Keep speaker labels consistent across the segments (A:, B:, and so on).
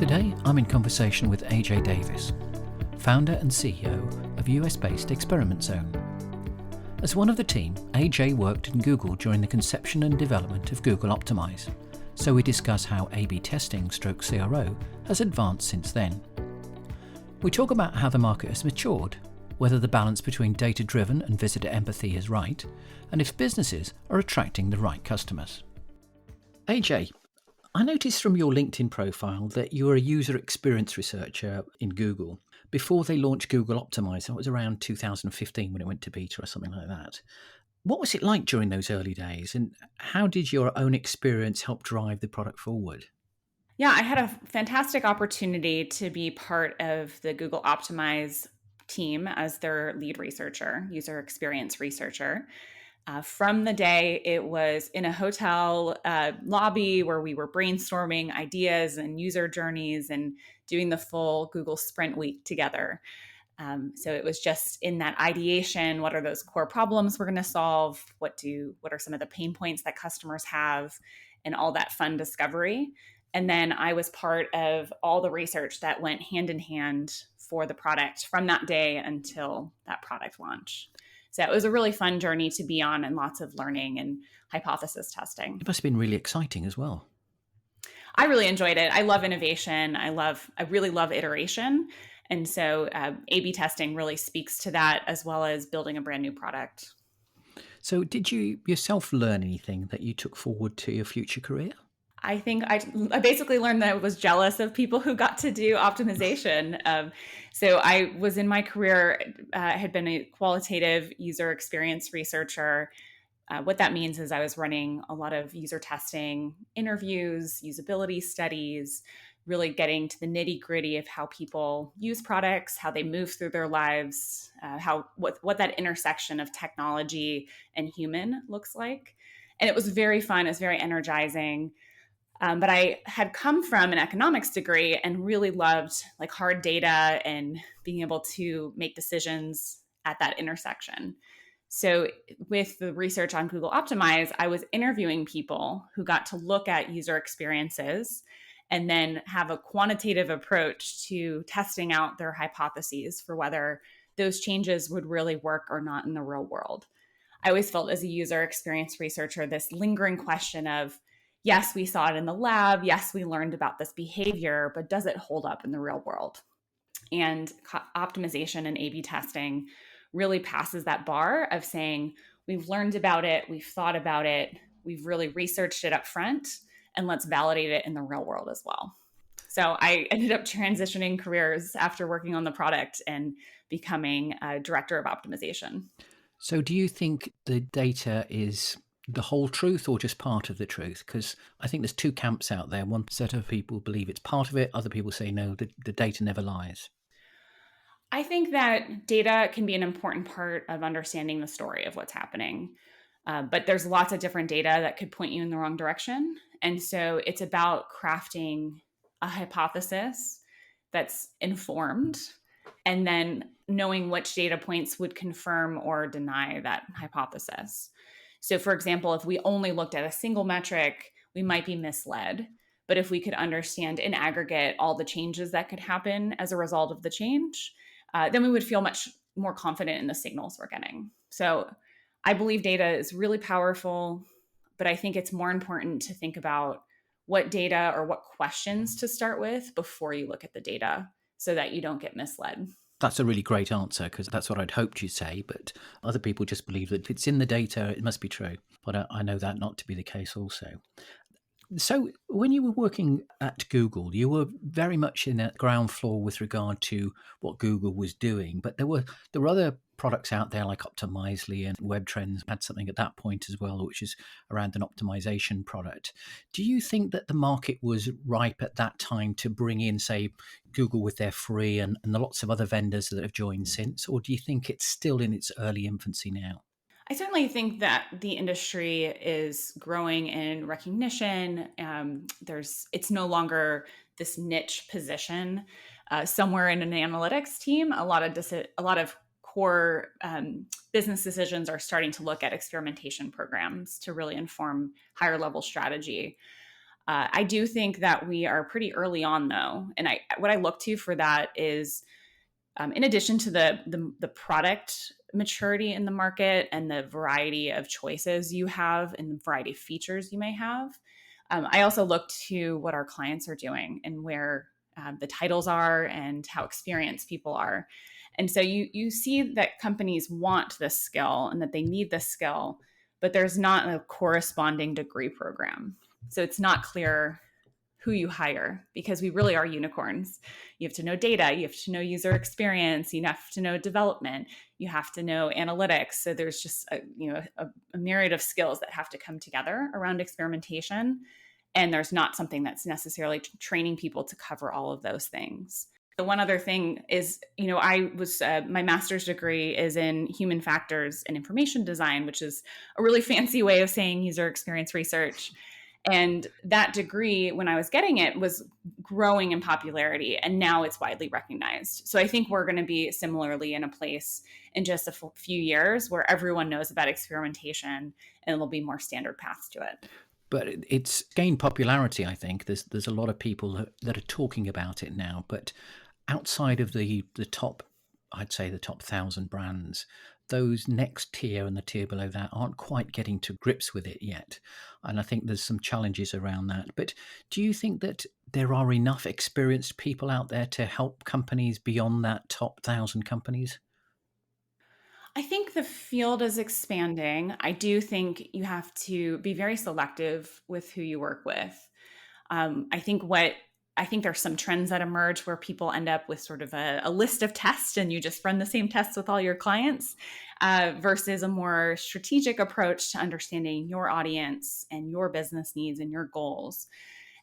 A: Today, I'm in conversation with AJ Davies, founder and CEO of US-based Experiment Zone. As one of the team, AJ worked in Google during the conception and development of Google Optimize, so we discuss how A/B testing / CRO has advanced since then. We talk about how the market has matured, whether the balance between data-driven and visitor empathy is right, and if businesses are attracting the right customers. AJ, I noticed from your LinkedIn profile that you were a user experience researcher in Google before they launched Google Optimize. That was around 2015 when it went to beta or something like that. What was it like during those early days, and how did your own experience help drive the product forward?
B: Yeah, I had a fantastic opportunity to be part of the Google Optimize team as their lead researcher, user experience researcher. From the day it was in a hotel lobby where we were brainstorming ideas and user journeys and doing the full Google Sprint Week together. So it was just in that ideation, what are those core problems we're going to solve? What are some of the pain points that customers have, and all that fun discovery. And then I was part of all the research that went hand in hand for the product from that day until that product launch. So it was a really fun journey to be on, and lots of learning and hypothesis testing.
A: It must have been really exciting as well.
B: I really enjoyed it. I love innovation. I really love iteration. And so A/B testing really speaks to that, as well as building a brand new product.
A: So did you yourself learn anything that you took forward to your future career?
B: I think I basically learned that I was jealous of people who got to do optimization. So I was in my career, had been a qualitative user experience researcher. What that means is I was running a lot of user testing, interviews, usability studies, really getting to the nitty gritty of how people use products, how they move through their lives, what that intersection of technology and human looks like. And it was very fun. It was very energizing. But I had come from an economics degree and really loved like hard data and being able to make decisions at that intersection. So with the research on Google Optimize, I was interviewing people who got to look at user experiences and then have a quantitative approach to testing out their hypotheses for whether those changes would really work or not in the real world. I always felt, as a user experience researcher, this lingering question of, yes, we saw it in the lab. Yes, we learned about this behavior, but does it hold up in the real world? And optimization and A/B testing really passes that bar of saying, we've learned about it, we've thought about it, we've really researched it up front, and let's validate it in the real world as well. So I ended up transitioning careers after working on the product and becoming a director of optimization.
A: So do you think the data is the whole truth or just part of the truth? Because I think there's two camps out there. One set of people believe it's part of it. Other people say, no, the data never lies.
B: I think that data can be an important part of understanding the story of what's happening. But there's lots of different data that could point you in the wrong direction. And so it's about crafting a hypothesis that's informed, and then knowing which data points would confirm or deny that hypothesis. So for example, if we only looked at a single metric, we might be misled. But if we could understand in aggregate all the changes that could happen as a result of the change, then we would feel much more confident in the signals we're getting. So I believe data is really powerful, but I think it's more important to think about what data or what questions to start with before you look at the data so that you don't get misled.
A: That's a really great answer, because that's what I'd hoped you'd say. But other people just believe that if it's in the data, it must be true. But I know that not to be the case also. So when you were working at Google, you were very much in that ground floor with regard to what Google was doing. But there were other products out there like Optimizely, and Webtrends had something at that point as well, which is around an optimization product. Do you think that the market was ripe at that time to bring in, say, Google with their free and the lots of other vendors that have joined since? Or do you think it's still in its early infancy now?
B: I certainly think that the industry is growing in recognition. It's no longer this niche position somewhere in an analytics team. A lot of core business decisions are starting to look at experimentation programs to really inform higher level strategy. I do think that we are pretty early on, though, and what I look to for that is, in addition to the product maturity in the market and the variety of choices you have and the variety of features you may have, I also look to what our clients are doing and where the titles are and how experienced people are. And so you see that companies want this skill and that they need this skill, but there's not a corresponding degree program. So it's not clear who you hire, because we really are unicorns. You have to know data, you have to know user experience, you have to know development, you have to know analytics. So there's just a myriad of skills that have to come together around experimentation. And there's not something that's necessarily training people to cover all of those things. The one other thing is, my master's degree is in human factors and information design, which is a really fancy way of saying user experience research. And that degree, when I was getting it, was growing in popularity, and now it's widely recognized. So I think we're going to be similarly in a place in just a few years where everyone knows about experimentation, and there'll be more standard paths to it.
A: But it's gained popularity, I think. There's a lot of people that are talking about it now, but outside of the top, I'd say the top 1,000 brands, those next tier and the tier below that aren't quite getting to grips with it yet. And I think there's some challenges around that. But do you think that there are enough experienced people out there to help companies beyond that top 1,000 companies?
B: I think the field is expanding. I do think you have to be very selective with who you work with. I think there's some trends that emerge where people end up with sort of a list of tests and you just run the same tests with all your clients, versus a more strategic approach to understanding your audience and your business needs and your goals.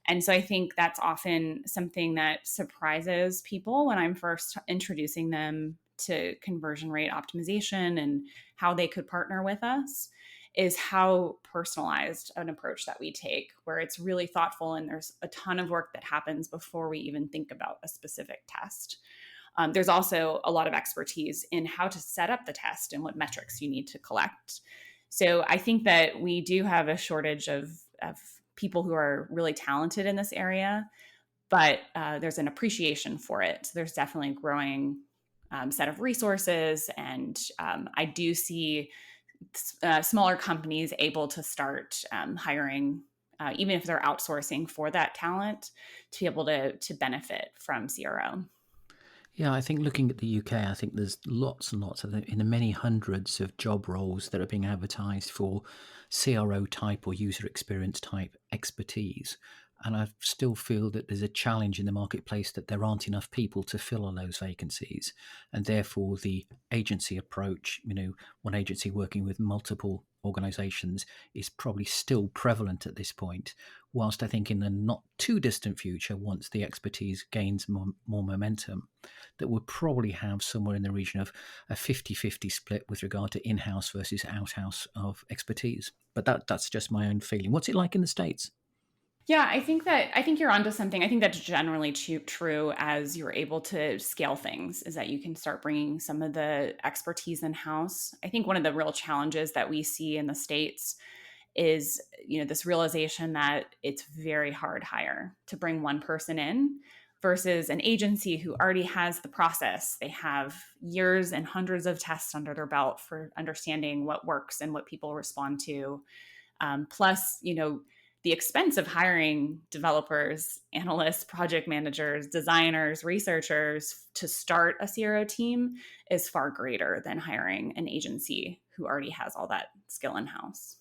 B: And so I think that's often something that surprises people when I'm first introducing them to conversion rate optimization and how they could partner with us, is how personalized an approach that we take, where it's really thoughtful and there's a ton of work that happens before we even think about a specific test. There's also a lot of expertise in how to set up the test and what metrics you need to collect. So I think that we do have a shortage of people who are really talented in this area, but there's an appreciation for it. So there's definitely a growing set of resources. And I do see smaller companies able to start hiring, even if they're outsourcing for that talent, to be able to benefit from CRO.
A: Yeah, I think looking at the UK, I think there's lots and lots of them, in the many hundreds of job roles that are being advertised for CRO type or user experience type expertise. And I still feel that there's a challenge in the marketplace that there aren't enough people to fill all those vacancies. And therefore, the agency approach, one agency working with multiple organizations, is probably still prevalent at this point. Whilst I think in the not too distant future, once the expertise gains more momentum, that we'll probably have somewhere in the region of a 50-50 split with regard to in-house versus out-house of expertise. But that's just my own feeling. What's it like in the States?
B: Yeah, I think you're onto something. I think that's generally true as you're able to scale things, is that you can start bringing some of the expertise in-house. I think one of the real challenges that we see in the States is, this realization that it's very hard hire to bring one person in versus an agency who already has the process. They have years and hundreds of tests under their belt for understanding what works and what people respond to. Plus, the expense of hiring developers, analysts, project managers, designers, researchers to start a CRO team is far greater than hiring an agency who already has all that skill in-house.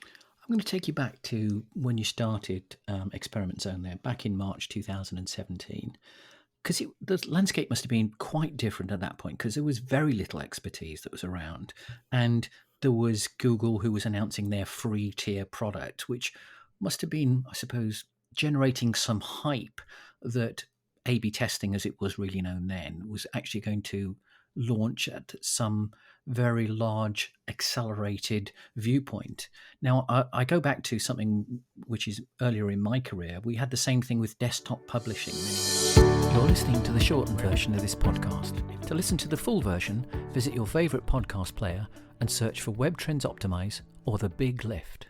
A: I'm going to take you back to when you started Experiment Zone there, back in March 2017, because the landscape must have been quite different at that point, because there was very little expertise that was around. And there was Google, who was announcing their free tier product, which must have been, I suppose, generating some hype that A/B testing, as it was really known then, was actually going to launch at some very large accelerated viewpoint. Now, I go back to something which is earlier in my career. We had the same thing with desktop publishing. You're listening to the shortened version of this podcast. To listen to the full version, visit your favourite podcast player and search for Webtrends Optimize or The Big Lift.